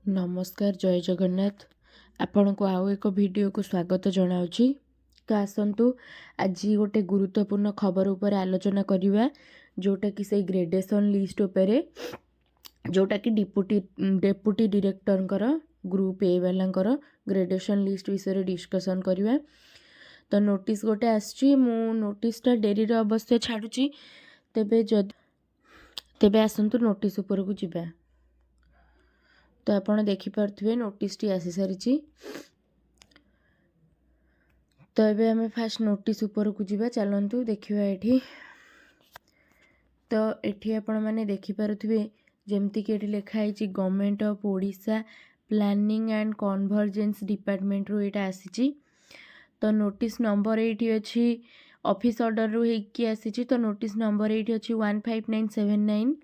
नमस्कार जय जगन्नाथ आपण को आउ एक वीडियो को स्वागत जनाऊँगी। तो आसतु आज गोटे गुरुत्वपूर्ण खबर उपर आलोचना करवा जोटा कि से ग्रेडेशन लिस्ट उपरे जोटा कि डेपुटी डायरेक्टर ग्रुप ए वालांकर ग्रेडेशन लिस्ट विषय डिस्कसन करवा। तो नोटिस गोटे आसी नोटिसटा डेरी अवश्य छाड़ुची तेबे आसतु नोटिस उपर को जिबा। तो आपण देखिपे नोटिस टी आसी सारी। तो ये आम फास्ट नोटिस उपर को जिबा चलतु देखा ये। तो ये आपण मैंने देखिपे जमती कि लिखाई government of Odisha planning and convergence department रू यहाँ आसी। तो नोटिस नंबर ये अच्छी ऑफिस ऑर्डर रू होगी आसी। तो नोटिस नंबर ये अच्छी 15979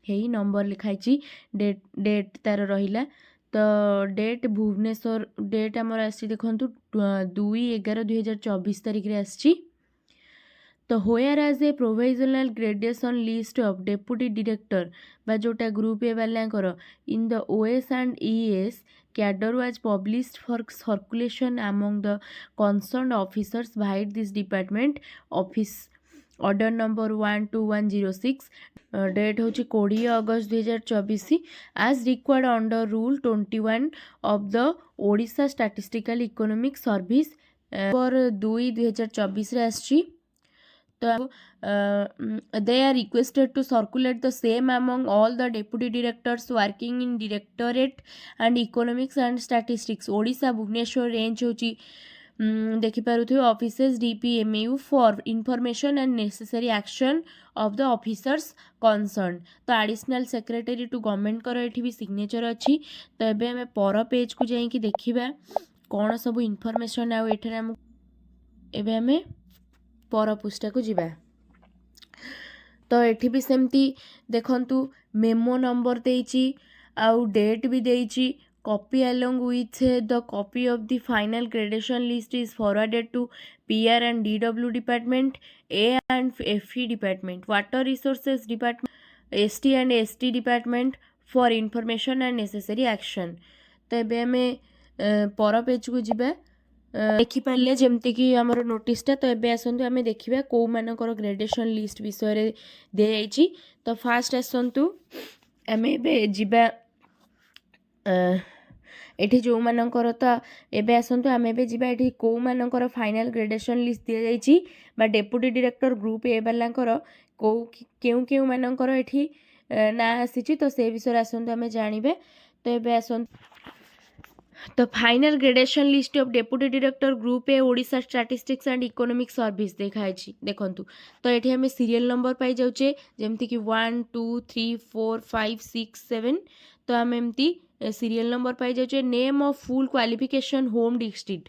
यही नंबर लिखाई डेट तार रहिला। तो डेट भुवनेश्वर डेट आमर आसी देखु 2/11/2024 तारीख रे आसी। तो whereas a provisional gradation list of deputy director बा जोटा ग्रुप ए वाला in the OS and ES cadre was published for circulation among the concerned officers by this department office order number 12106 date हूँ 20 August 2024 as required under rule 21 of the Odisha statistical economic service पर 2/2024 आसी। तो they are requested to circulate the same among all the deputy directors working in directorate and economics and statistics Odisha Bhubaneswar range होची देखिपे offices DPMU for information and necessary action of the officers concern. तो additional secretary to government कर ये भी signature अच्छी। तो ये आम पर पेज को जाकि देखा कौन सब इनफॉरमेशन आम पर पृष्ठा को जीवा। तो ये भी सेमती देखंतु मेमो नंबर देइची आउ डेट भी देइची। Copy along with the copy of the final gradation list is forwarded to PR and DW department A and FE department water resources department ST and ST department for information and necessary action. तो ये आम पर page को जीवा देखिपारे जमती कि आमर नोटिसटा। तो ये आसतु आम देखा कौ मानकर ग्रेडेशन लिस्ट विषय दि जाइए। तो फास्ट आसतु आम एबा ये जो मानकर तो ये आसतु आम एबा कौ मानकर फाइनल ग्रेडेशन लिस्ट दि जाइए बा डेप्यूटी डायरेक्टर ग्रुप ए वालांकर कौ केउ केउ मानकर ये ना आसी। तो से विषय आसतु आम जानिबे। तो ये आसतु तो final gradation list of deputy director group A Odisha statistics and economic service देखाई देखंतु। तो ये आम सीरियल नंबर पाई जाऊे जमती कि 1 2 3 4 5 6 7। तो आम एमती सीरियल नंबर पाई जाऊे। Name of full qualification home district.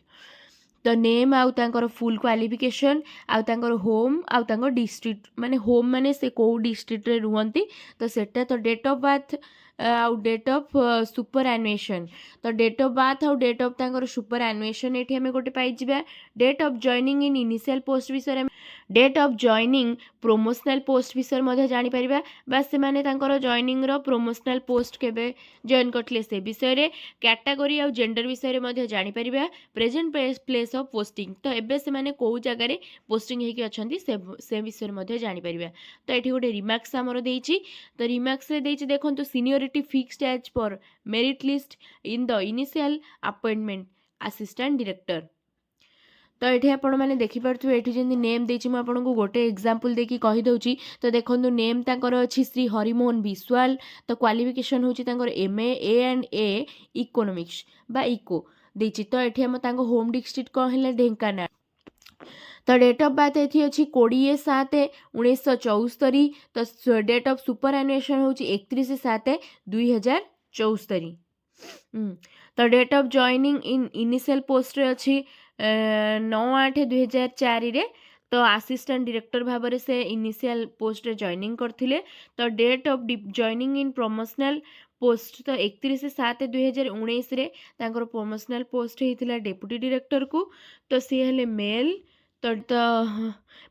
तो नेम आउ तांकर फुल क्वालिफिकेशन आउ तांकर होम आउ तांकर डिस्ट्रिक्ट माने होम माने से को डिस्ट्रिक्ट रे रुहंती। तो सेटा तो डेट ऑफ बर्थ आउ डेट ऑफ सुपर एनुएशन। तो डेट ऑफ बर्थ आउ डेट ऑफ तांकर सुपर एनुएशन ये आम गोटे पाई जिबा। Date of joining in initial post विषय date of joining promotional post विषय मध्य जानि परिबा बा से माने तांकर जॉइनिंग रो प्रोमोशनल पोस्ट केबे जॉइन करथिले से विषय रे कैटेगरी आउ जेंडर विषय रे मध्य जानि परिबा। प्रेजेंट प्लेस ऑफ पोस्टिंग तो एबे से माने को जगह रे पोस्टिंग हेकी अछंती से विषय रे मध्य जानि परिबा। तो एठी गोटे रिमार्क्स हमर देइची। तो रिमार्क्स रे देइची देखंतु seniority fixed as per merit list in the initial appointment assistant director. तो ये आपण मैंने देखिपे ये जमी नेम देती मुझे गोटे एग्जांपल देकी कही दउची। तो देखो नेम तांकर अच्छी श्री हरिमोहन विश्वाल। तो क्वालिफिकेशन होची तांकर MA A&A इकोनॉमिक्स बा इको देची। तो ये आम होम डिस्ट्रिक्ट कौन है ढेंकानाल। तो डेट ऑफ बर्थ ये अच्छी 20/7/1974। तो डेट ऑफ सुपर एनुएशन हूँ 31/7/2074। तो date of joining in initial post रे अच्छी 9/8/2004 तो असिस्टेंट डायरेक्टर भाव से इनिशियल पोस्ट रे जॉइनिंग करथिले। तो date of joining in promotional post तो 31/7/2019 रे तांकर प्रमोशनल पोस्ट होता डेप्यूटी डायरेक्टर को। तो सी हेले मेल। तो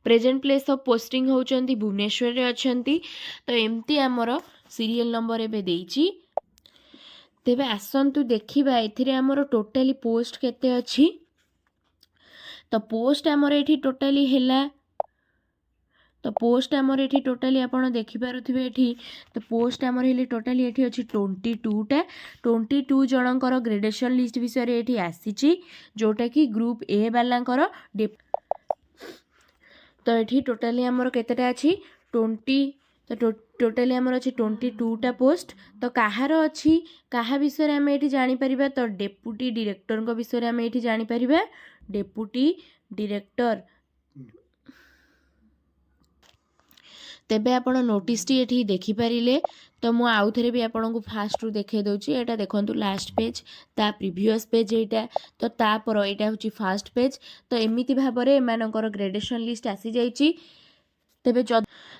प्रेजेंट प्लेस ऑफ पोस्टिंग होचंती भुवनेश्वर रे अछंती। तो एमती आमर सीरियल नंबर एबे देइची। तेबे आसन्तु देखिबा एथिरे हमर टोटाली पोस्ट केते अछि। तो पोस्ट आमर एठी टोटाली हैला, तो पोस्ट आमर एठी टोटाली आपण देखि पारुथिबे एठी। तो पोस्ट आमर हेले टोटाली एठी अछि 22 टा। 22 जनकर ग्रेडेशन लिस्ट विषय रे एठी आसीची, जोटा कि ग्रुप ए वालांकर तो एठी टोटाली आमर केतेटा अछि 20। तो टोटाली आमर अछि 22 टा पोस्ट। तो काहार अछि काहा विषय रे आमे एठी जानि परिबा, तो डेप्यूटी डायरेक्टर को विषय रे आमे एठी जानि परिबा। डेप्यूटी डायरेक्टर तेबे आपण नोटिस टी एठी देखि पारिले। तो मु आउ थरे भी आपण को फास्ट रु देखे दउची। एटा देखंतु लास्ट पेज, ता प्रीवियस पेज एटा, तो ता पर एटा होची फास्ट पेज। तो एमिति भाबरे एमानकर ग्रेडेशन लिस्ट आसी जाईची। तेबे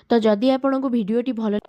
तो जदि आपण को वीडियो टी भलो